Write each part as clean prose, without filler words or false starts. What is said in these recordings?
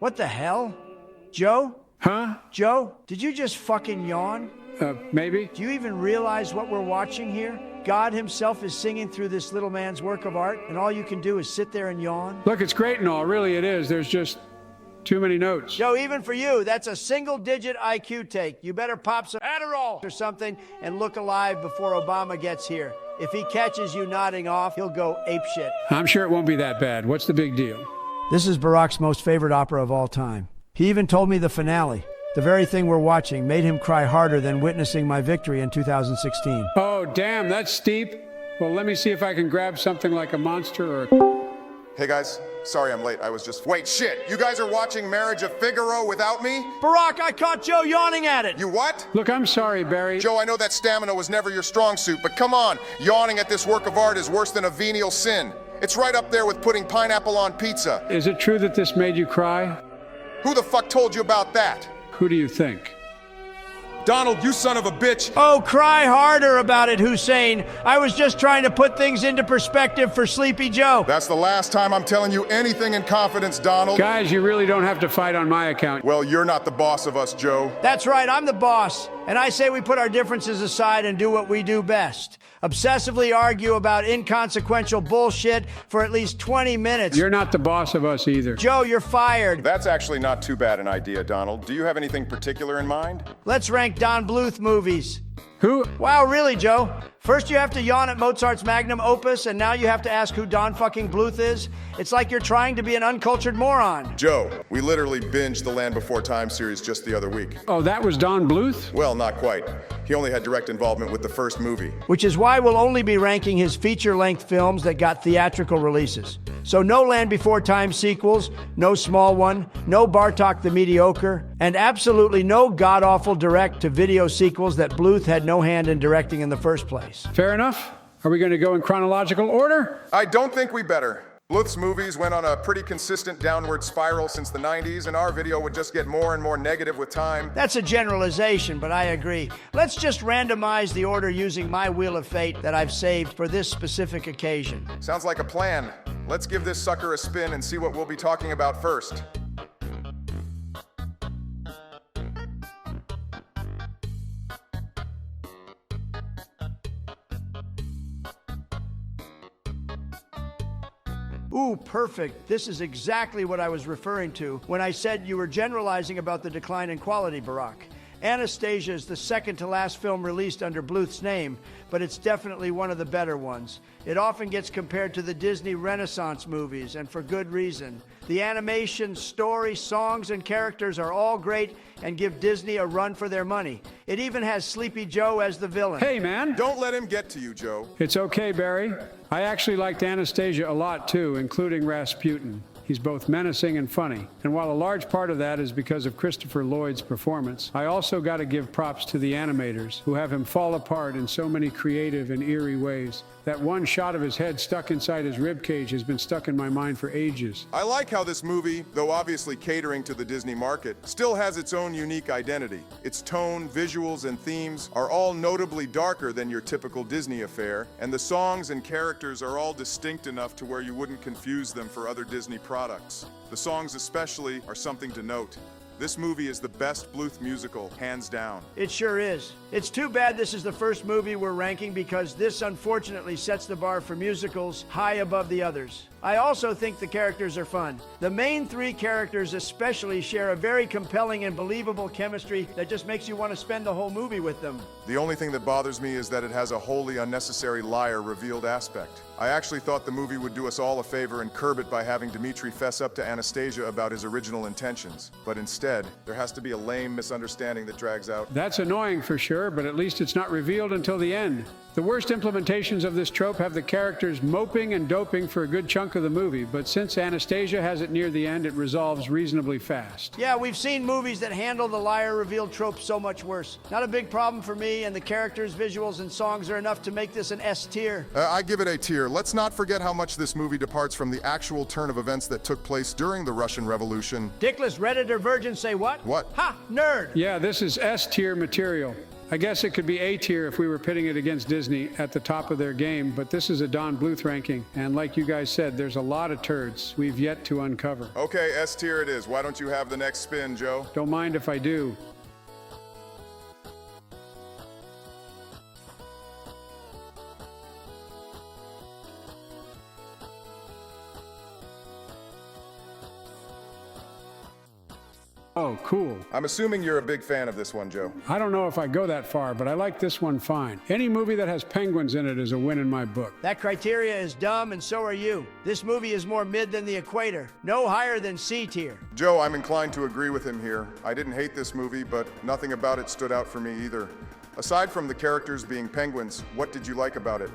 What the hell? Joe? Huh? Joe, did you just fucking yawn? Maybe. Do you even realize what we're watching here? God himself is singing through this little man's work of art, and all you can do is sit there and yawn? Look, it's great and all. Really, it is. There's just too many notes. Joe, even for you, that's a single-digit IQ take. You better pop some Adderall or something and look alive before Obama gets here. If he catches you nodding off, he'll go apeshit. I'm sure it won't be that bad. What's the big deal? This is Barack's most favorite opera of all time. He even told me the finale, the very thing we're watching, made him cry harder than witnessing my victory in 2016. Oh, damn, that's steep. Well, let me see if I can grab something like a monster or... Hey guys, sorry I'm late. I was just... Wait, shit! You guys are watching Marriage of Figaro without me? Barack, I caught Joe yawning at it! You what? Look, I'm sorry, Barry. Joe, I know that stamina was never your strong suit, but come on. Yawning at this work of art is worse than a venial sin. It's right up there with putting pineapple on pizza. Is it true that this made you cry? Who the fuck told you about that? Who do you think? Donald, you son of a bitch! Oh, cry harder about it, Hussein. I was just trying to put things into perspective for Sleepy Joe. That's the last time I'm telling you anything in confidence, Donald. Guys, you really don't have to fight on my account. Well, you're not the boss of us, Joe. That's right, I'm the boss. And I say we put our differences aside and do what we do best. Obsessively argue about inconsequential bullshit for at least 20 minutes. You're not the boss of us either. Joe, you're fired. That's actually not too bad an idea, Donald. Do you have anything particular in mind? Let's rank Don Bluth movies. Who? Wow, really, Joe? First you have to yawn at Mozart's magnum opus, and now you have to ask who Don fucking Bluth is? It's like you're trying to be an uncultured moron. Joe, we literally binged the Land Before Time series just the other week. Oh, that was Don Bluth? Well, not quite. He only had direct involvement with the first movie. Which is why we'll only be ranking his feature-length films that got theatrical releases. So no Land Before Time sequels, no Small One, no Bartok the Mediocre, and absolutely no god-awful direct-to-video sequels that Bluth had no hand in directing in the first place. Fair enough. Are we going to go in chronological order? I don't think we better. Bluth's movies went on a pretty consistent downward spiral since the 90s, and our video would just get more and more negative with time. That's a generalization, but I agree. Let's just randomize the order using my Wheel of Fate that I've saved for this specific occasion. Sounds like a plan. Let's give this sucker a spin and see what we'll be talking about first. Ooh, perfect. This is exactly what I was referring to when I said you were generalizing about the decline in quality, Barack. Anastasia is the second to last film released under Bluth's name, but it's definitely one of the better ones. It often gets compared to the Disney Renaissance movies, and for good reason. The animation, story, songs, and characters are all great and give Disney a run for their money. It even has Sleepy Joe as the villain. Hey, man. Don't let him get to you, Joe. It's okay, Barry. I actually liked Anastasia a lot, too, including Rasputin. He's both menacing and funny. And while a large part of that is because of Christopher Lloyd's performance, I also got to give props to the animators, who have him fall apart in so many creative and eerie ways. That one shot of his head stuck inside his ribcage has been stuck in my mind for ages. I like how this movie, though obviously catering to the Disney market, still has its own unique identity. Its tone, visuals, and themes are all notably darker than your typical Disney affair, and the songs and characters are all distinct enough to where you wouldn't confuse them for other Disney products. The songs especially are something to note. This movie is the best Bluth musical, hands down. It sure is. It's too bad this is the first movie we're ranking because this unfortunately sets the bar for musicals high above the others. I also think the characters are fun. The main three characters especially share a very compelling and believable chemistry that just makes you want to spend the whole movie with them. The only thing that bothers me is that it has a wholly unnecessary liar revealed aspect. I actually thought the movie would do us all a favor and curb it by having Dmitri fess up to Anastasia about his original intentions. But instead, there has to be a lame misunderstanding that drags out. That's annoying for sure, but at least it's not revealed until the end. The worst implementations of this trope have the characters moping and doping for a good chunk of the movie, but since Anastasia has it near the end, it resolves reasonably fast. Yeah, we've seen movies that handle the liar revealed trope so much worse. Not a big problem for me, and the characters, visuals, and songs are enough to make this an S tier. I give it a tier. Let's not forget how much this movie departs from the actual turn of events that took place during the Russian Revolution. Dickless Redditor virgins say what? What? Ha! Nerd! Yeah, this is S tier material. I guess it could be A tier if we were pitting it against Disney at the top of their game, but this is a Don Bluth ranking, and like you guys said, there's a lot of turds we've yet to uncover. Okay, S tier it is. Why don't you have the next spin, Joe? Don't mind if I do. Oh, cool. I'm assuming you're a big fan of this one, Joe. I don't know if I go that far, but I like this one fine. Any movie that has penguins in it is a win in my book. That criteria is dumb, and so are you. This movie is more mid than the equator. No higher than C tier. Joe, I'm inclined to agree with him here. I didn't hate this movie, but nothing about it stood out for me either. Aside from the characters being penguins, what did you like about it?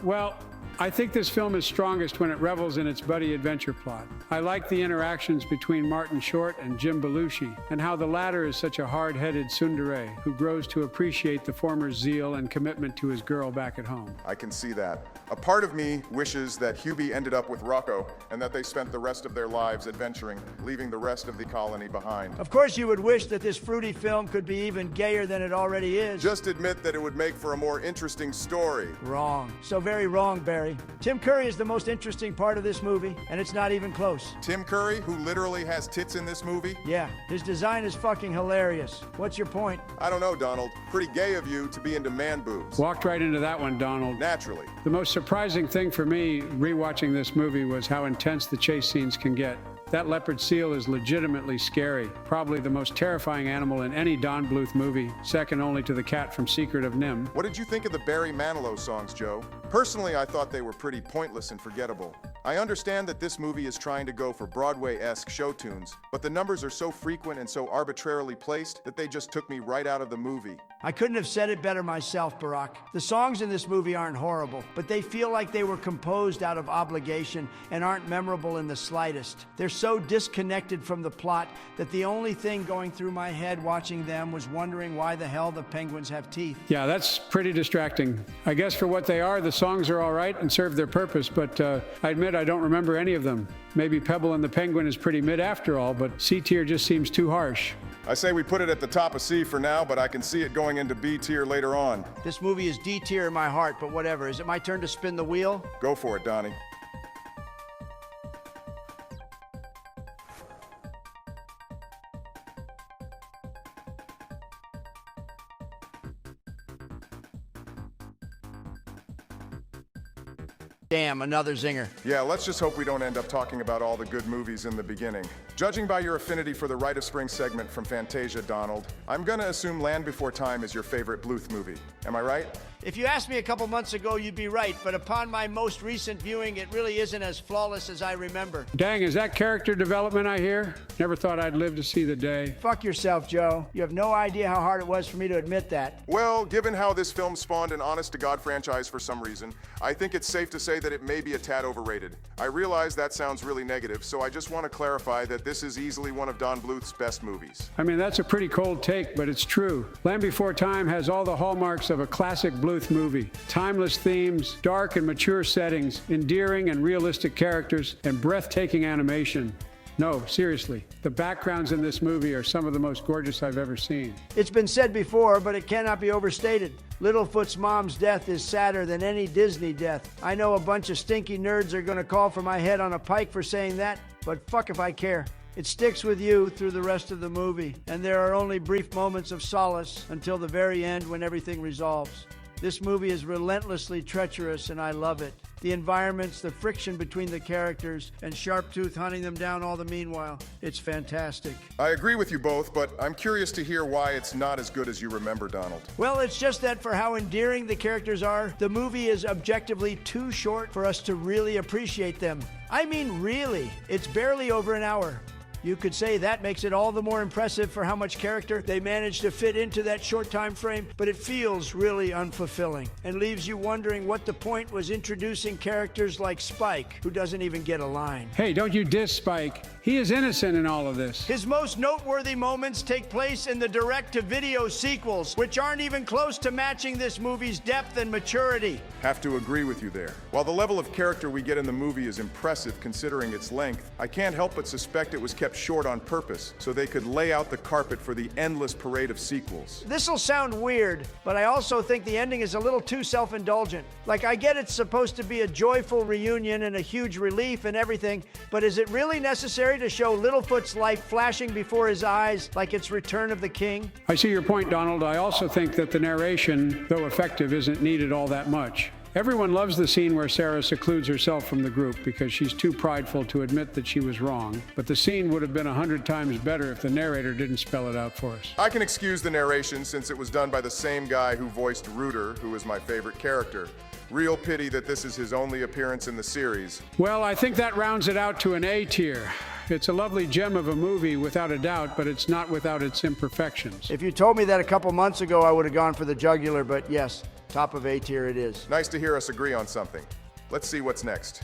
Well, I think this film is strongest when it revels in its buddy adventure plot. I like the interactions between Martin Short and Jim Belushi, and how the latter is such a hard-headed tsundere who grows to appreciate the former's zeal and commitment to his girl back at home. I can see that. A part of me wishes that Hubie ended up with Rocco and that they spent the rest of their lives adventuring, leaving the rest of the colony behind. Of course you would wish that this fruity film could be even gayer than it already is. Just admit that it would make for a more interesting story. Wrong. So very wrong, Barry. Tim Curry is the most interesting part of this movie, and it's not even close. Tim Curry, who literally has tits in this movie? Yeah, his design is fucking hilarious. What's your point? I don't know, Donald. Pretty gay of you to be into man boobs. Walked right into that one, Donald. Naturally. The most surprising thing for me rewatching this movie was how intense the chase scenes can get. That leopard seal is legitimately scary. Probably the most terrifying animal in any Don Bluth movie, second only to the cat from Secret of NIMH. What did you think of the Barry Manilow songs, Joe? Personally, I thought they were pretty pointless and forgettable. I understand that this movie is trying to go for Broadway-esque show tunes, but the numbers are so frequent and so arbitrarily placed that they just took me right out of the movie. I couldn't have said it better myself, Barack. The songs in this movie aren't horrible, but they feel like they were composed out of obligation and aren't memorable in the slightest. They're so disconnected from the plot that the only thing going through my head watching them was wondering why the hell the penguins have teeth. Yeah, that's pretty distracting. I guess for what they are, the songs are all right and serve their purpose, but I admit I don't remember any of them. Maybe Pebble and the Penguin is pretty mid after all, but C tier just seems too harsh. I say we put it at the top of C for now, but I can see it going into B tier later on. This movie is D tier in my heart, but whatever. Is it my turn to spin the wheel? Go for it, Donnie. Damn, another zinger. Yeah, let's just hope we don't end up talking about all the good movies in the beginning. Judging by your affinity for the Rite of Spring segment from Fantasia, Donald, I'm gonna assume Land Before Time is your favorite Bluth movie. Am I right? If you asked me a couple months ago, you'd be right, but upon my most recent viewing, it really isn't as flawless as I remember. Dang, is that character development I hear? Never thought I'd live to see the day. Fuck yourself, Joe. You have no idea how hard it was for me to admit that. Well, given how this film spawned an honest-to-God franchise for some reason, I think it's safe to say that it may be a tad overrated. I realize that sounds really negative, so I just want to clarify that this is easily one of Don Bluth's best movies. I mean, that's a pretty cold take, but it's true. Land Before Time has all the hallmarks of a classic Bluth movie. Timeless themes, dark and mature settings, endearing and realistic characters, and breathtaking animation. No, seriously, the backgrounds in this movie are some of the most gorgeous I've ever seen. It's been said before, but it cannot be overstated. Littlefoot's mom's death is sadder than any Disney death. I know a bunch of stinky nerds are going to call for my head on a pike for saying that, but fuck if I care. It sticks with you through the rest of the movie, and there are only brief moments of solace until the very end when everything resolves. This movie is relentlessly treacherous, and I love it. The environments, the friction between the characters, and Sharptooth hunting them down all the meanwhile. It's fantastic. I agree with you both, but I'm curious to hear why it's not as good as you remember, Donald. Well, it's just that for how endearing the characters are, the movie is objectively too short for us to really appreciate them. I mean, really. It's barely over an hour. You could say that makes it all the more impressive for how much character they managed to fit into that short time frame, but it feels really unfulfilling and leaves you wondering what the point was introducing characters like Spike, who doesn't even get a line. Hey, don't you diss Spike. He is innocent in all of this. His most noteworthy moments take place in the direct-to-video sequels, which aren't even close to matching this movie's depth and maturity. Have to agree with you there. While the level of character we get in the movie is impressive considering its length, I can't help but suspect it was kept kept short on purpose so they could lay out the carpet for the endless parade of sequels. This'll sound weird, but I also think the ending is a little too self-indulgent. Like, I get it's supposed to be a joyful reunion and a huge relief and everything, but is it really necessary to show Littlefoot's life flashing before his eyes like it's Return of the King? I see your point, Donald. I also think that the narration, though effective, isn't needed all that much. Everyone loves the scene where Sarah secludes herself from the group because she's too prideful to admit that she was wrong. But the scene would have been 100 times better if the narrator didn't spell it out for us. I can excuse the narration since it was done by the same guy who voiced Rooter, who is my favorite character. Real pity that this is his only appearance in the series. Well, I think that rounds it out to an A tier. It's a lovely gem of a movie, without a doubt, but it's not without its imperfections. If you told me that a couple months ago, I would have gone for the jugular, but yes, top of A tier it is. Nice to hear us agree on something. Let's see what's next.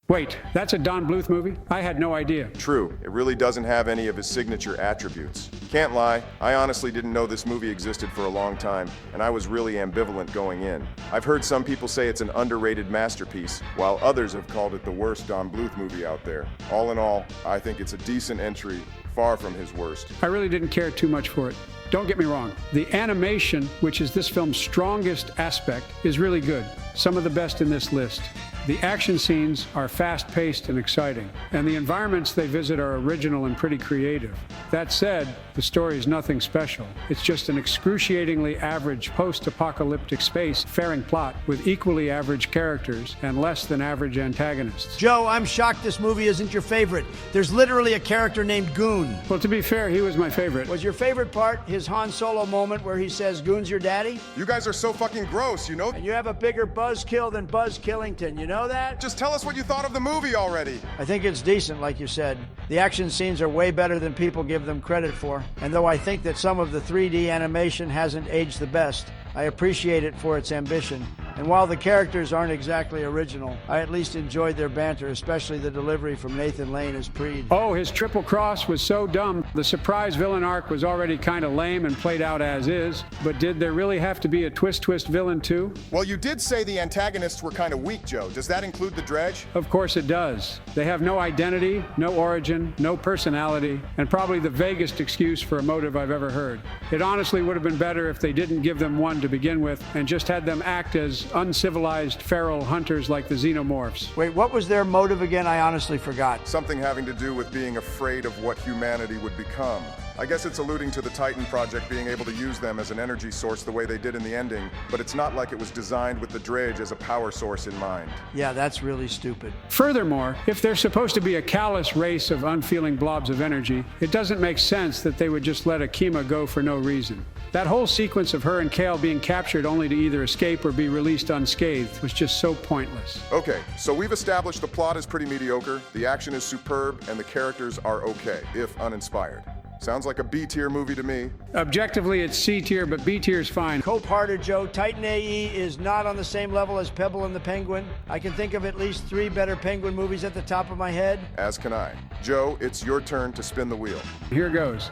Wait, that's a Don Bluth movie? I had no idea. True, it really doesn't have any of his signature attributes. Can't lie, I honestly didn't know this movie existed for a long time, and I was really ambivalent going in. I've heard some people say it's an underrated masterpiece, while others have called it the worst Don Bluth movie out there. All in all, I think it's a decent entry, far from his worst. I really didn't care too much for it. Don't get me wrong. The animation, which is this film's strongest aspect, is really good. Some of the best in this list. The action scenes are fast-paced and exciting, and the environments they visit are original and pretty creative. That said, the story is nothing special. It's just an excruciatingly average post-apocalyptic space-faring plot with equally average characters and less than average antagonists. Joe, I'm shocked this movie isn't your favorite. There's literally a character named Goon. Well, to be fair, he was my favorite. Was your favorite part his Han Solo moment where he says, "Goon's your daddy"? You guys are so fucking gross, you know? And you have a bigger buzzkill than Buzz Killington, you know that? Just tell us what you thought of the movie already. I think it's decent, like you said. The action scenes are way better than people give them credit for. And though I think that some of the 3D animation hasn't aged the best, I appreciate it for its ambition. And while the characters aren't exactly original, I at least enjoyed their banter, especially the delivery from Nathan Lane as Preed. Oh, his triple cross was so dumb. The surprise villain arc was already kind of lame and played out as is. But did there really have to be a twist villain too? Well, you did say the antagonists were kind of weak, Joe. Does that include the Dredge? Of course it does. They have no identity, no origin, no personality, and probably the vaguest excuse for a motive I've ever heard. It honestly would have been better if they didn't give them one to begin with and just had them act as uncivilized feral hunters like the xenomorphs. Wait, what was their motive again? I honestly forgot. Something having to do with being afraid of what humanity would become. I guess it's alluding to the Titan project being able to use them as an energy source the way they did in the ending, but it's not like it was designed with the Dredge as a power source in mind. Yeah, that's really stupid. Furthermore, if they're supposed to be a callous race of unfeeling blobs of energy, it doesn't make sense that they would just let Akima go for no reason. That whole sequence of her and Kale being captured only to either escape or be released unscathed was just so pointless. Okay, so we've established the plot is pretty mediocre, the action is superb, and the characters are okay, if uninspired. Sounds like a B-tier movie to me. Objectively, it's C tier, but B tier's fine. Cold-hearted, Joe. Titan A.E. is not on the same level as Pebble and the Penguin. I can think of at least 3 better Penguin movies at the top of my head. As can I. Joe, it's your turn to spin the wheel. Here goes.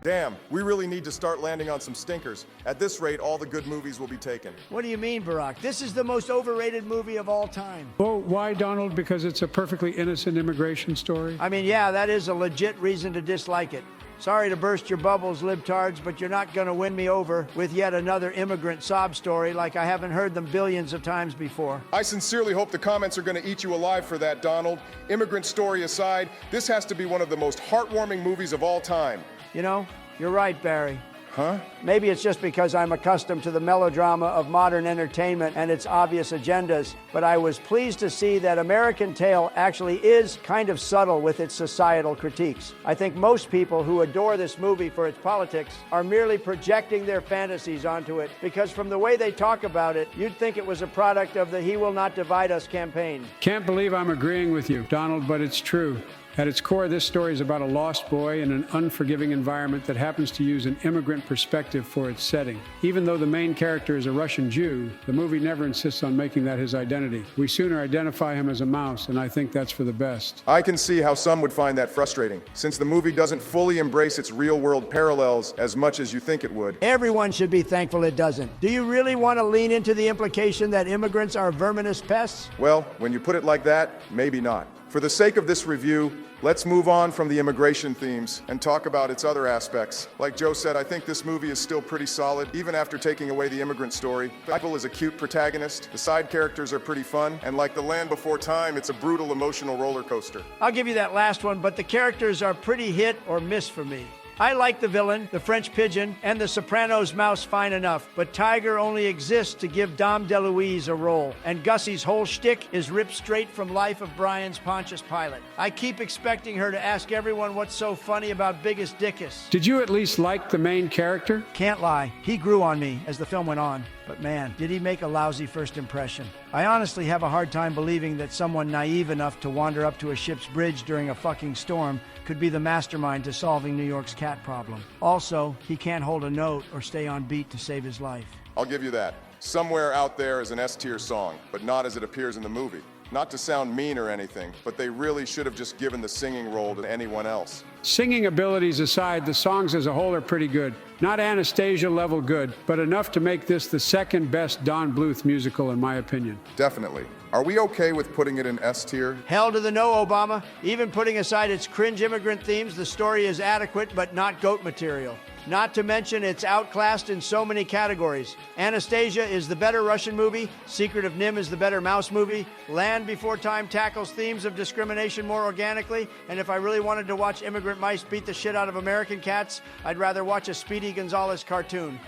Damn, we really need to start landing on some stinkers. At this rate, all the good movies will be taken. What do you mean, Barack? This is the most overrated movie of all time. Oh, why, Donald? Because it's a perfectly innocent immigration story? I mean, yeah, that is a legit reason to dislike it. Sorry to burst your bubbles, libtards, but you're not going to win me over with yet another immigrant sob story like I haven't heard them billions of times before. I sincerely hope the comments are going to eat you alive for that, Donald. Immigrant story aside, this has to be one of the most heartwarming movies of all time. You know, you're right, Barry. Huh? Maybe it's just because I'm accustomed to the melodrama of modern entertainment and its obvious agendas, but I was pleased to see that American Tail actually is kind of subtle with its societal critiques. I think most people who adore this movie for its politics are merely projecting their fantasies onto it, because from the way they talk about it, you'd think it was a product of the He Will Not Divide Us campaign. Can't believe I'm agreeing with you, Donald, but it's true. At its core, this story is about a lost boy in an unforgiving environment that happens to use an immigrant perspective for its setting. Even though the main character is a Russian Jew, the movie never insists on making that his identity. We sooner identify him as a mouse, and I think that's for the best. I can see how some would find that frustrating, since the movie doesn't fully embrace its real-world parallels as much as you think it would. Everyone should be thankful it doesn't. Do you really want to lean into the implication that immigrants are verminous pests? Well, when you put it like that, maybe not. For the sake of this review, let's move on from the immigration themes and talk about its other aspects. Like Joe said, I think this movie is still pretty solid, even after taking away the immigrant story. Pebble is a cute protagonist, the side characters are pretty fun, and like The Land Before Time, it's a brutal emotional roller coaster. I'll give you that last one, but the characters are pretty hit or miss for me. I like the villain, the French pigeon, and the Sopranos mouse fine enough, but Tiger only exists to give Dom DeLuise a role, and Gussie's whole shtick is ripped straight from Life of Brian's Pontius Pilate. I keep expecting her to ask everyone what's so funny about Biggest Dickus. Did you at least like the main character? Can't lie, he grew on me as the film went on. But man, did he make a lousy first impression. I honestly have a hard time believing that someone naive enough to wander up to a ship's bridge during a fucking storm could be the mastermind to solving New York's cat problem. Also, he can't hold a note or stay on beat to save his life. I'll give you that. Somewhere out there is an S-tier song, but not as it appears in the movie. Not to sound mean or anything, but they really should have just given the singing role to anyone else. Singing abilities aside, the songs as a whole are pretty good. Not Anastasia level good, but enough to make this the second best Don Bluth musical in my opinion. Definitely. Are we okay with putting it in S-tier? Hell to the no, Obama. Even putting aside its cringe immigrant themes, the story is adequate but not GOAT material. Not to mention it's outclassed in so many categories. Anastasia is the better Russian movie, Secret of NIMH is the better mouse movie, Land Before Time tackles themes of discrimination more organically, and if I really wanted to watch immigrant mice beat the shit out of American cats, I'd rather watch a Speedy Gonzales cartoon.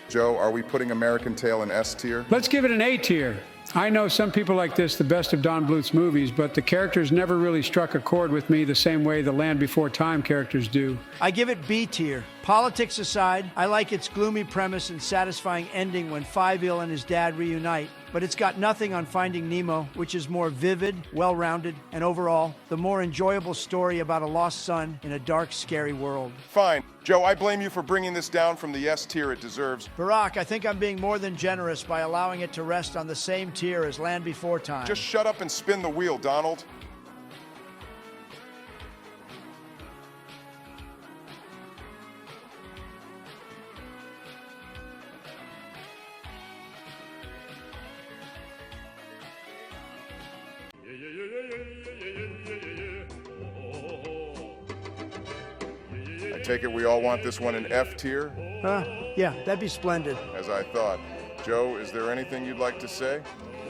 Joe, are we putting American Tail in S-tier? Let's give it an A tier. I know some people like this the best of Don Bluth's movies, but the characters never really struck a chord with me the same way the Land Before Time characters do. I give it B tier. Politics aside, I like its gloomy premise and satisfying ending when Five-Eel and his dad reunite, but it's got nothing on Finding Nemo, which is more vivid, well-rounded, and overall, the more enjoyable story about a lost son in a dark, scary world. Fine. Joe, I blame you for bringing this down from the S-tier it deserves. Barack, I think I'm being more than generous by allowing it to rest on the same tier as Land Before Time. Just shut up and spin the wheel, Donald. I take it we all want this one in F tier? Yeah, that'd be splendid. As I thought. Joe, is there anything you'd like to say?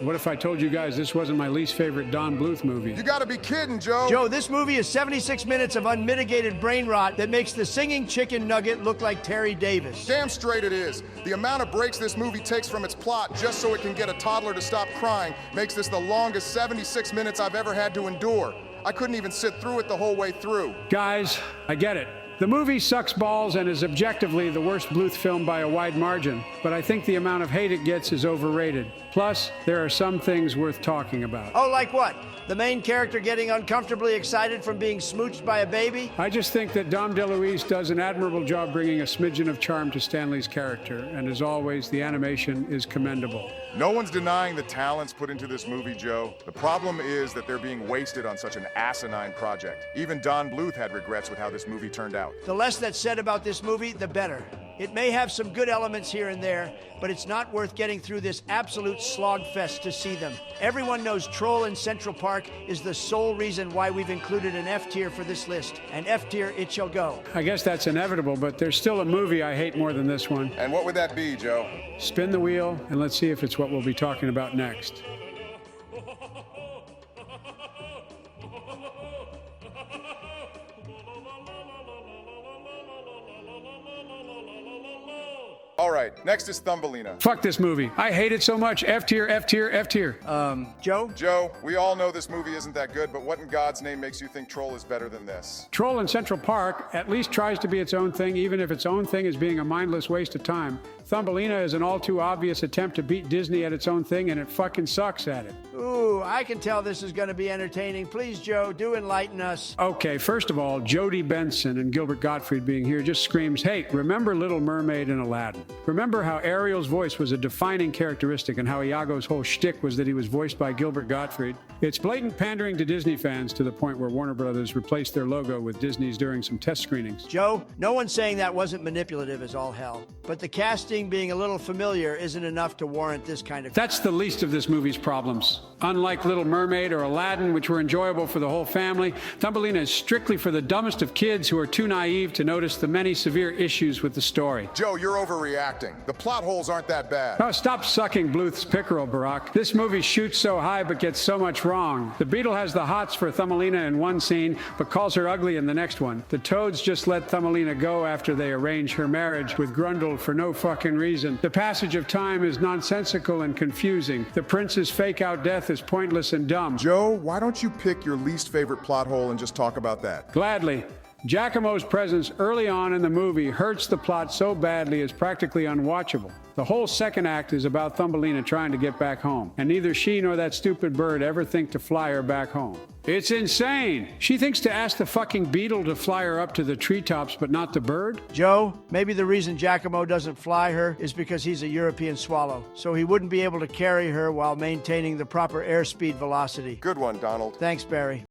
What if I told you guys this wasn't my least favorite Don Bluth movie? You gotta be kidding, Joe! Joe, this movie is 76 minutes of unmitigated brain rot that makes the singing chicken nugget look like Terry Davis. Damn straight it is. The amount of breaks this movie takes from its plot just so it can get a toddler to stop crying makes this the longest 76 minutes I've ever had to endure. I couldn't even sit through it the whole way through. Guys, I get it. The movie sucks balls and is objectively the worst Bluth film by a wide margin, but I think the amount of hate it gets is overrated. Plus, there are some things worth talking about. Oh, like what? The main character getting uncomfortably excited from being smooched by a baby? I just think that Dom DeLuise does an admirable job bringing a smidgen of charm to Stanley's character, and as always, the animation is commendable. No one's denying the talents put into this movie, Joe. The problem is that they're being wasted on such an asinine project. Even Don Bluth had regrets with how this movie turned out. The less that's said about this movie, the better. It may have some good elements here and there, but it's not worth getting through this absolute slogfest to see them. Everyone knows Troll in Central Park is the sole reason why we've included an F tier for this list. And F tier it shall go. I guess that's inevitable, but there's still a movie I hate more than this one. And what would that be, Joe? Spin the wheel, and let's see if it's what we'll be talking about next. All right, next is Thumbelina. Fuck this movie. I hate it so much. F tier, F tier, F tier. Joe? Joe, we all know this movie isn't that good, but what in God's name makes you think Troll is better than this? Troll in Central Park at least tries to be its own thing, even if its own thing is being a mindless waste of time. Thumbelina is an all too obvious attempt to beat Disney at its own thing, and it fucking sucks at it. Ooh, I can tell this is going to be entertaining. Please, Joe, do enlighten us. Okay, first of all, Jodie Benson and Gilbert Gottfried being here just screams, hey, remember Little Mermaid and Aladdin? Remember how Ariel's voice was a defining characteristic and how Iago's whole shtick was that he was voiced by Gilbert Gottfried? It's blatant pandering to Disney fans to the point where Warner Brothers replaced their logo with Disney's during some test screenings. Joe, no one's saying that wasn't manipulative as all hell, but the casting being a little familiar isn't enough to warrant this kind of... That's the least of this movie's problems. Unlike Little Mermaid or Aladdin, which were enjoyable for the whole family, Thumbelina is strictly for the dumbest of kids who are too naive to notice the many severe issues with the story. Joe, you're overreacting. The plot holes aren't that bad. Oh, stop sucking Bluth's pickerel, Barack. This movie shoots so high but gets so much wrong. The Beetle has the hots for Thumbelina in one scene, but calls her ugly in the next one. The Toads just let Thumbelina go after they arrange her marriage with Grundle for no fucking reason. The passage of time is nonsensical and confusing. The prince's fake-out death is pointless and dumb. Joe, why don't you pick your least favorite plot hole and just talk about that? Gladly. Giacomo's presence early on in the movie hurts the plot so badly it's practically unwatchable. The whole second act is about Thumbelina trying to get back home, and neither she nor that stupid bird ever think to fly her back home. It's insane. She thinks to ask the fucking beetle to fly her up to the treetops, but not the bird? Joe, maybe the reason Giacomo doesn't fly her is because he's a European swallow, so he wouldn't be able to carry her while maintaining the proper airspeed velocity. Good one, Donald. Thanks, Barry.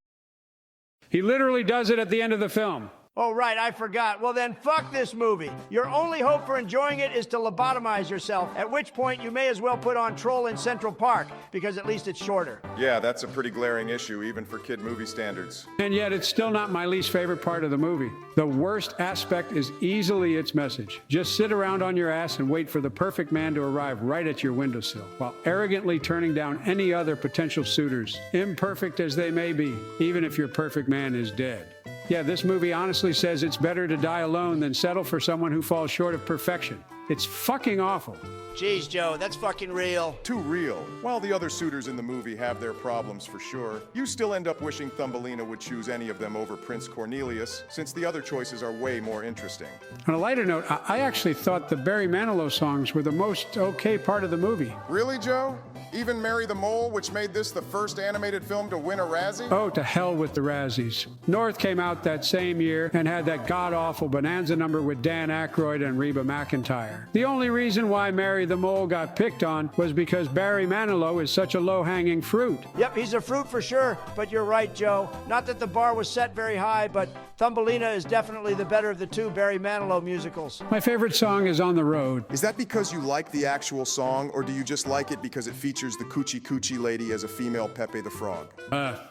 He literally does it at the end of the film. Oh, right, I forgot. Well, then, fuck this movie. Your only hope for enjoying it is to lobotomize yourself, at which point you may as well put on Troll in Central Park, because at least it's shorter. Yeah, that's a pretty glaring issue, even for kid movie standards. And yet it's still not my least favorite part of the movie. The worst aspect is easily its message. Just sit around on your ass and wait for the perfect man to arrive right at your windowsill, while arrogantly turning down any other potential suitors, imperfect as they may be, even if your perfect man is dead. Yeah, this movie honestly says it's better to die alone than settle for someone who falls short of perfection. It's fucking awful. Jeez, Joe, that's fucking real. Too real. While the other suitors in the movie have their problems for sure, you still end up wishing Thumbelina would choose any of them over Prince Cornelius, since the other choices are way more interesting. On a lighter note, I actually thought the Barry Manilow songs were the most okay part of the movie. Really, Joe? Even Mary the Mole, which made this the first animated film to win a Razzie? Oh, to hell with the Razzies. North came out that same year and had that god-awful Bonanza number with Dan Aykroyd and Reba McEntire. The only reason why Mary the Mole got picked on was because Barry Manilow is such a low-hanging fruit. Yep, he's a fruit for sure, but you're right, Joe. Not that the bar was set very high, but Thumbelina is definitely the better of the two Barry Manilow musicals. My favorite song is On the Road. Is that because you like the actual song, or do you just like it because it features the Coochie Coochie lady as a female Pepe the Frog?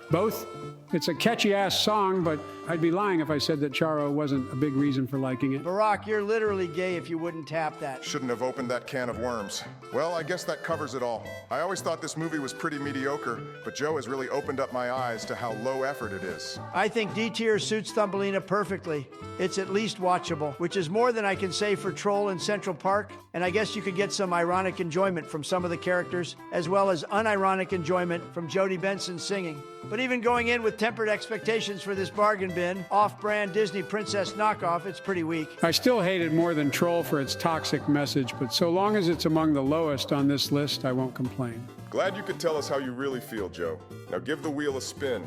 Both. It's a catchy-ass song, but I'd be lying if I said that Charo wasn't a big reason for liking it. Barack, you're literally gay if you wouldn't tap that. Shouldn't have opened that can of worms. Well, I guess that covers it all. I always thought this movie was pretty mediocre, but Joe has really opened up my eyes to how low effort it is. I think D-tier suits Thumbelina perfectly. It's at least watchable, which is more than I can say for Troll in Central Park, and I guess you could get some ironic enjoyment from some of the characters, as well as unironic enjoyment from Jodie Benson singing. But even going in with tempered expectations for this bargain bin, off-brand Disney princess knockoff, it's pretty weak. I still hate it more than Troll for its toxic message, but so long as it's among the lowest on this list, I won't complain. Glad you could tell us how you really feel, Joe. Now give the wheel a spin.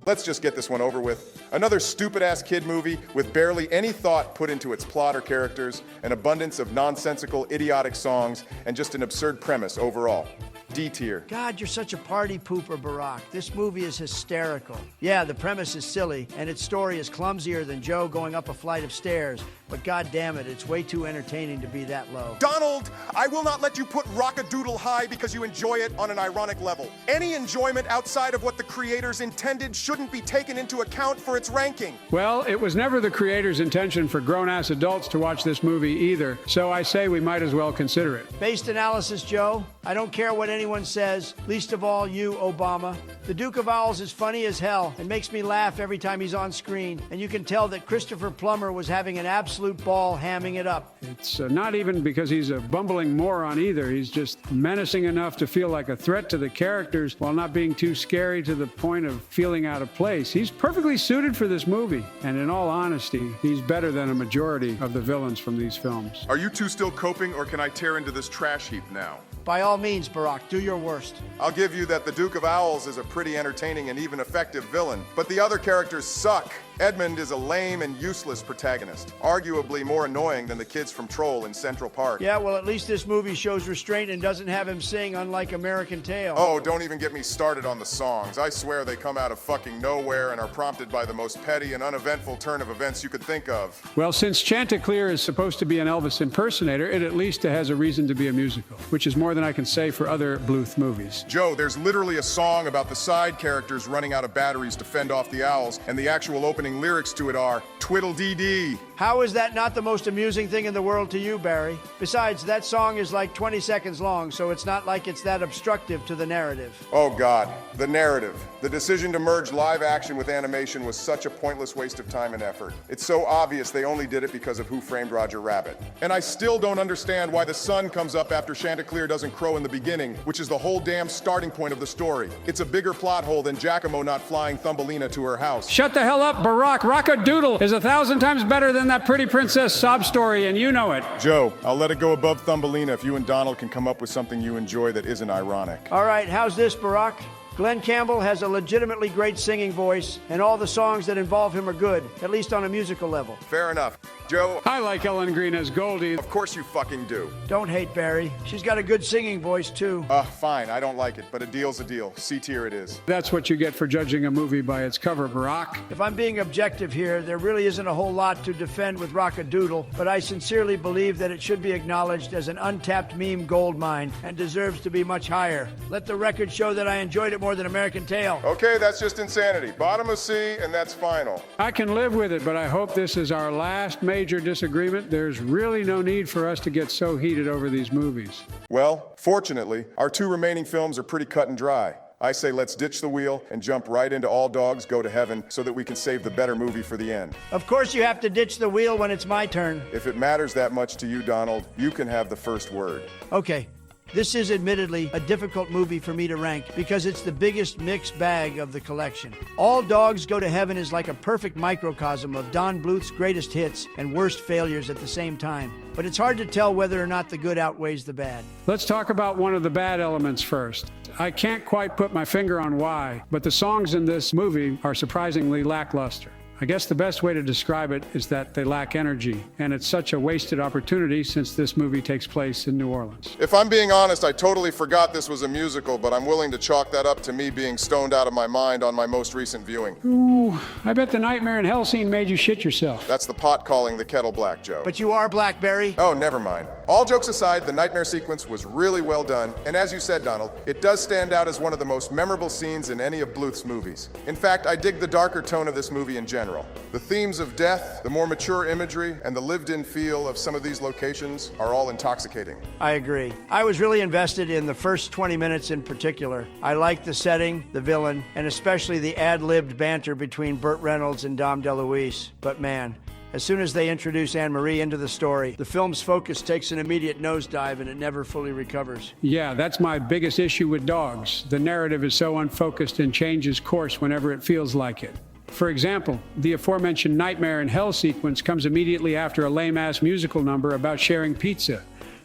Let's just get this one over with. Another stupid-ass kid movie with barely any thought put into its plot or characters, an abundance of nonsensical, idiotic songs, and just an absurd premise overall. D-tier. God, you're such a party pooper, Barack. This movie is hysterical. Yeah, the premise is silly, and its story is clumsier than Joe going up a flight of stairs. but god damn it, it's way too entertaining to be that low. Donald, I will not let you put Rock-a-Doodle high because you enjoy it on an ironic level. Any enjoyment outside of what the creators intended shouldn't be taken into account for its ranking. Well, it was never the creator's intention for grown-ass adults to watch this movie either, so I say we might as well consider it. Based analysis, Joe. I don't care what anyone says, least of all you, Obama. The Duke of Owls is funny as hell and makes me laugh every time he's on screen, and you can tell that Christopher Plummer was having an absolute ball hamming it up. It's not even because he's a bumbling moron either. He's just menacing enough to feel like a threat to the characters while not being too scary to the point of feeling out of place. He's perfectly suited for this movie, and in all honesty, he's better than a majority of the villains from these films. Are you two still coping, or can I tear into this trash heap now? By all means, Barack, do your worst. I'll give you that the Duke of Owls is a pretty entertaining and even effective villain, but the other characters suck. Edmund is a lame and useless protagonist, arguably more annoying than the kids from Troll in Central Park. Yeah, well, at least this movie shows restraint and doesn't have him sing, unlike American Tail. Oh, don't even get me started on the songs. I swear they come out of fucking nowhere and are prompted by the most petty and uneventful turn of events you could think of. Well, since Chanticleer is supposed to be an Elvis impersonator, it at least has a reason to be a musical, which is more than I can say for other Bluth movies. Joe, there's literally a song about the side characters running out of batteries to fend off the owls, and the actual opening lyrics to it are twiddle-dee-dee. How is that not the most amusing thing in the world to you, Barry? Besides, that song is like 20 seconds long, so it's not like it's that obstructive to the narrative. Oh God, the narrative. The decision to merge live action with animation was such a pointless waste of time and effort. It's so obvious they only did it because of Who Framed Roger Rabbit. And I still don't understand why the sun comes up after Chanticleer doesn't crow in the beginning, which is the whole damn starting point of the story. It's a bigger plot hole than Giacomo not flying Thumbelina to her house. Shut the hell up, Barack. Rock-a-Doodle is 1,000 times better than that pretty princess sob story, and you know it. Joe, I'll let it go above Thumbelina if you and Donald can come up with something you enjoy that isn't ironic. All right, how's this, Barack? Glenn Campbell has a legitimately great singing voice, and all the songs that involve him are good, at least on a musical level. Fair enough. Joe, I like Ellen Green as Goldie. of course you fucking do. Don't hate Barry. She's got a good singing voice, too. Fine, I don't like it, but a deal's a deal. C tier it is. That's what you get for judging a movie by its cover, Barack. If I'm being objective here, there really isn't a whole lot to defend with Rock-a-Doodle, but I sincerely believe that it should be acknowledged as an untapped meme goldmine and deserves to be much higher. Let the record show that I enjoyed it more than American Tail. Okay, that's just insanity. Bottom of C, and that's final. I can live with it, but I hope this is our last major disagreement. There's really no need for us to get so heated over these movies. Well, fortunately, our two remaining films are pretty cut and dry. I say let's ditch the wheel and jump right into All Dogs Go to Heaven so that we can save the better movie for the end. Of course you have to ditch the wheel when it's my turn. If it matters that much to you, Donald, you can have the first word. Okay. This is admittedly a difficult movie for me to rank because it's the biggest mixed bag of the collection. All Dogs Go to Heaven is like a perfect microcosm of Don Bluth's greatest hits and worst failures at the same time. But it's hard to tell whether or not the good outweighs the bad. Let's talk about one of the bad elements first. I can't quite put my finger on why, but the songs in this movie are surprisingly lackluster. I guess the best way to describe it is that they lack energy, and it's such a wasted opportunity since this movie takes place in New Orleans. If I'm being honest, I totally forgot this was a musical, but I'm willing to chalk that up to me being stoned out of my mind on my most recent viewing. Ooh, I bet the Nightmare in Hell scene made you shit yourself. That's the pot calling the kettle black, Joe. But you are Blackberry. Oh, never mind. All jokes aside, the nightmare sequence was really well done, and as you said, Donald, it does stand out as one of the most memorable scenes in any of Bluth's movies. In fact, I dig the darker tone of this movie in general. The themes of death, the more mature imagery, and the lived-in feel of some of these locations are all intoxicating. I agree. I was really invested in the first 20 minutes in particular. I liked the setting, the villain, and especially the ad-libbed banter between Burt Reynolds and Dom DeLuise. But man, as soon as they introduce Anne-Marie into the story, the film's focus takes an immediate nosedive and it never fully recovers. Yeah, that's my biggest issue with Dogs. The narrative is so unfocused and changes course whenever it feels like it. For example, the aforementioned Nightmare in Hell sequence comes immediately after a lame-ass musical number about sharing pizza.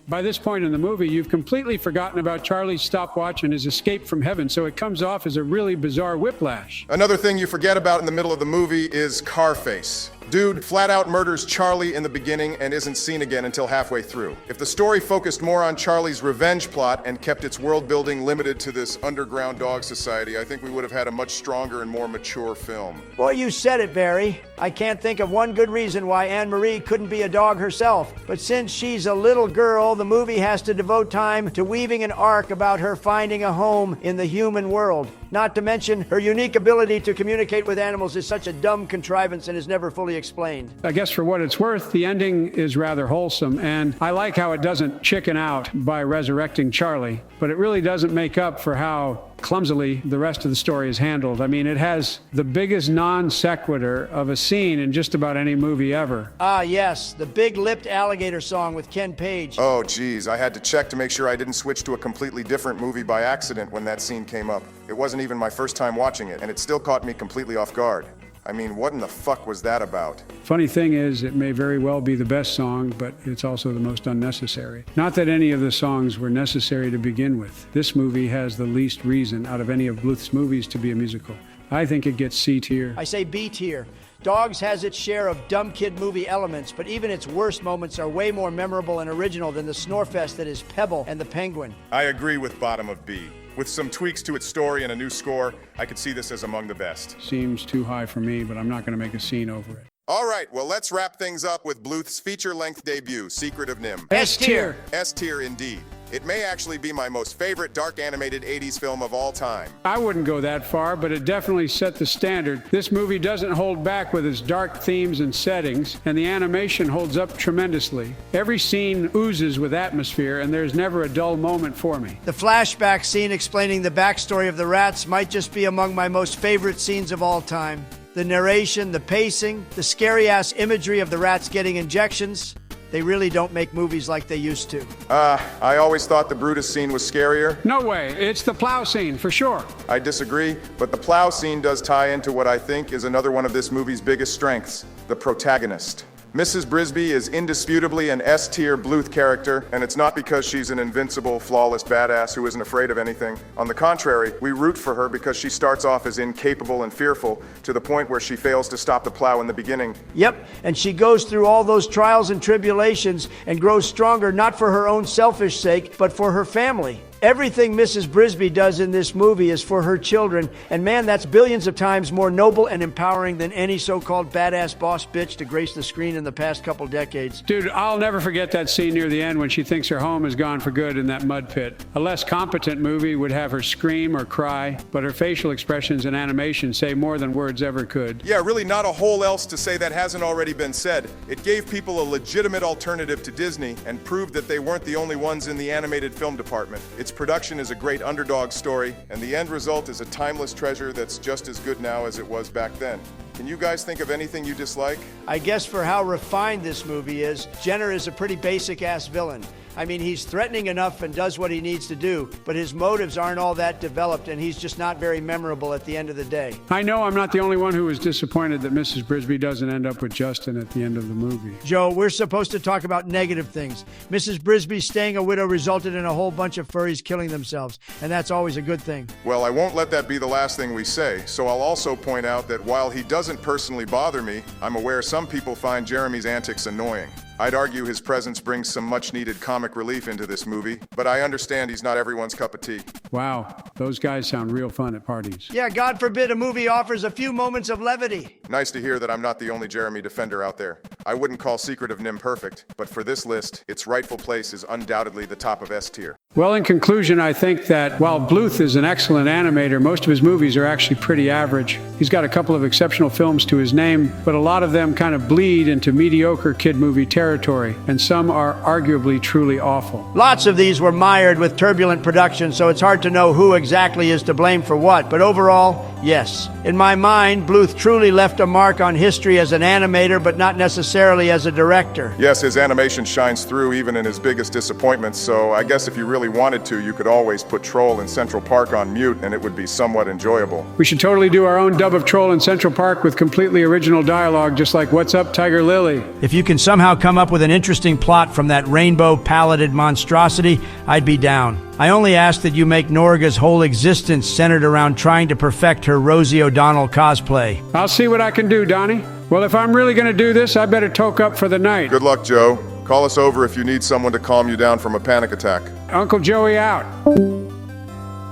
By this point in the movie, you've completely forgotten about Charlie's stopwatch and his escape from heaven, so it comes off as a really bizarre whiplash. Another thing you forget about in the middle of the movie is Carface. Dude flat out murders Charlie in the beginning and isn't seen again until halfway through. If the story focused more on Charlie's revenge plot and kept its world building limited to this underground dog society, I think we would have had a much stronger and more mature film. Boy, you said it, Barry. I can't think of one good reason why Anne-Marie couldn't be a dog herself. But since she's a little girl, the movie has to devote time to weaving an arc about her finding a home in the human world. Not to mention, her unique ability to communicate with animals is such a dumb contrivance and is never fully explained. I guess for what it's worth, the ending is rather wholesome, and I like how it doesn't chicken out by resurrecting Charlie, but it really doesn't make up for how clumsily the rest of the story is handled. I mean, it has the biggest non sequitur of a scene in just about any movie ever. Ah, yes, the big-lipped alligator song with Ken Page. Oh, geez, I had to check to make sure I didn't switch to a completely different movie by accident when that scene came up. It wasn't even my first time watching it, and it still caught me completely off guard. I mean, what in the fuck was that about? Funny thing is, it may very well be the best song, but it's also the most unnecessary. Not that any of the songs were necessary to begin with. This movie has the least reason out of any of Bluth's movies to be a musical. I think it gets C tier. I say B tier. Dogs has its share of dumb kid movie elements, but even its worst moments are way more memorable and original than the snorefest that is Pebble and the Penguin. I agree with bottom of B. With some tweaks to its story and a new score, I could see this as among the best. Seems too high for me, but I'm not going to make a scene over it. All right, well, let's wrap things up with Bluth's feature-length debut, Secret of NIMH. S tier. S tier indeed. It may actually be my most favorite dark animated 80s film of all time. I wouldn't go that far, but it definitely set the standard. This movie doesn't hold back with its dark themes and settings, and the animation holds up tremendously. Every scene oozes with atmosphere, and there's never a dull moment for me. The flashback scene explaining the backstory of the rats might just be among my most favorite scenes of all time. The narration, the pacing, the scary-ass imagery of the rats getting injections. They really don't make movies like they used to. I always thought the Brutus scene was scarier. No way. It's the plow scene, for sure. I disagree, but the plow scene does tie into what I think is another one of this movie's biggest strengths, the protagonist. Mrs. Brisby is indisputably an S-tier Bluth character, and it's not because she's an invincible, flawless badass who isn't afraid of anything. On the contrary, we root for her because she starts off as incapable and fearful to the point where she fails to stop the plow in the beginning. Yep, and she goes through all those trials and tribulations and grows stronger not for her own selfish sake, but for her family. Everything Mrs. Brisby does in this movie is for her children, and man, that's billions of times more noble and empowering than any so-called badass boss bitch to grace the screen in the past couple decades. Dude, I'll never forget that scene near the end when she thinks her home is gone for good in that mud pit. A less competent movie would have her scream or cry, but her facial expressions and animation say more than words ever could. Yeah, really not a whole else to say that hasn't already been said. It gave people a legitimate alternative to Disney and proved that they weren't the only ones in the animated film department. Its production is a great underdog story, and the end result is a timeless treasure that's just as good now as it was back then. Can you guys think of anything you dislike? I guess for how refined this movie is, Jenner is a pretty basic-ass villain. I mean, he's threatening enough and does what he needs to do, but his motives aren't all that developed, and he's just not very memorable at the end of the day. I know I'm not the only one who was disappointed that Mrs. Brisby doesn't end up with Justin at the end of the movie. Joe, we're supposed to talk about negative things. Mrs. Brisby staying a widow resulted in a whole bunch of furries killing themselves, and that's always a good thing. Well, I won't let that be the last thing we say, so I'll also point out that while he doesn't personally bother me, I'm aware some people find Jeremy's antics annoying. I'd argue his presence brings some much-needed comic relief into this movie, but I understand he's not everyone's cup of tea. Wow, those guys sound real fun at parties. Yeah, God forbid a movie offers a few moments of levity. Nice to hear that I'm not the only Jeremy defender out there. I wouldn't call Secret of NIMH perfect, but for this list, its rightful place is undoubtedly the top of S tier. Well, in conclusion, I think that while Bluth is an excellent animator, most of his movies are actually pretty average. He's got a couple of exceptional films to his name, but a lot of them kind of bleed into mediocre kid movie territory, and some are arguably truly awful. Lots of these were mired with turbulent production, so it's hard to know who exactly is to blame for what, but overall, yes. In my mind, Bluth truly left a mark on history as an animator, but not necessarily as a director. Yes, his animation shines through even in his biggest disappointments, so I guess if you really wanted to, you could always put Troll in Central Park on mute and it would be somewhat enjoyable. We should totally do our own dub of Troll in Central Park with completely original dialogue, just like What's Up, Tiger Lily? If you can somehow come up with an interesting plot from that rainbow-paleted monstrosity, I'd be down. I only ask that you make Norga's whole existence centered around trying to perfect her Rosie O'Donnell cosplay. I'll see what I can do, Donnie. Well, if I'm really going to do this, I better toke up for the night. Good luck, Joe. Call us over if you need someone to calm you down from a panic attack. Uncle Joey out.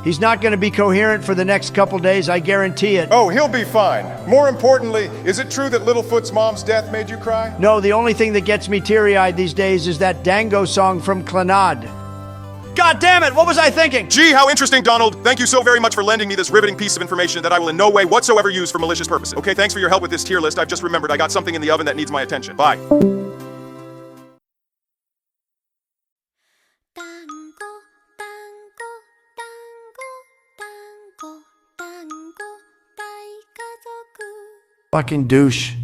He's not going to be coherent for the next couple days, I guarantee it. Oh, he'll be fine. More importantly, is it true that Littlefoot's mom's death made you cry? No, the only thing that gets me teary-eyed these days is that Dango song from Clannad. God damn it, what was I thinking? Gee, how interesting, Donald. Thank you so very much for lending me this riveting piece of information that I will in no way whatsoever use for malicious purposes. Okay, thanks for your help with this tier list. I've just remembered I got something in the oven that needs my attention. Bye. Fucking douche.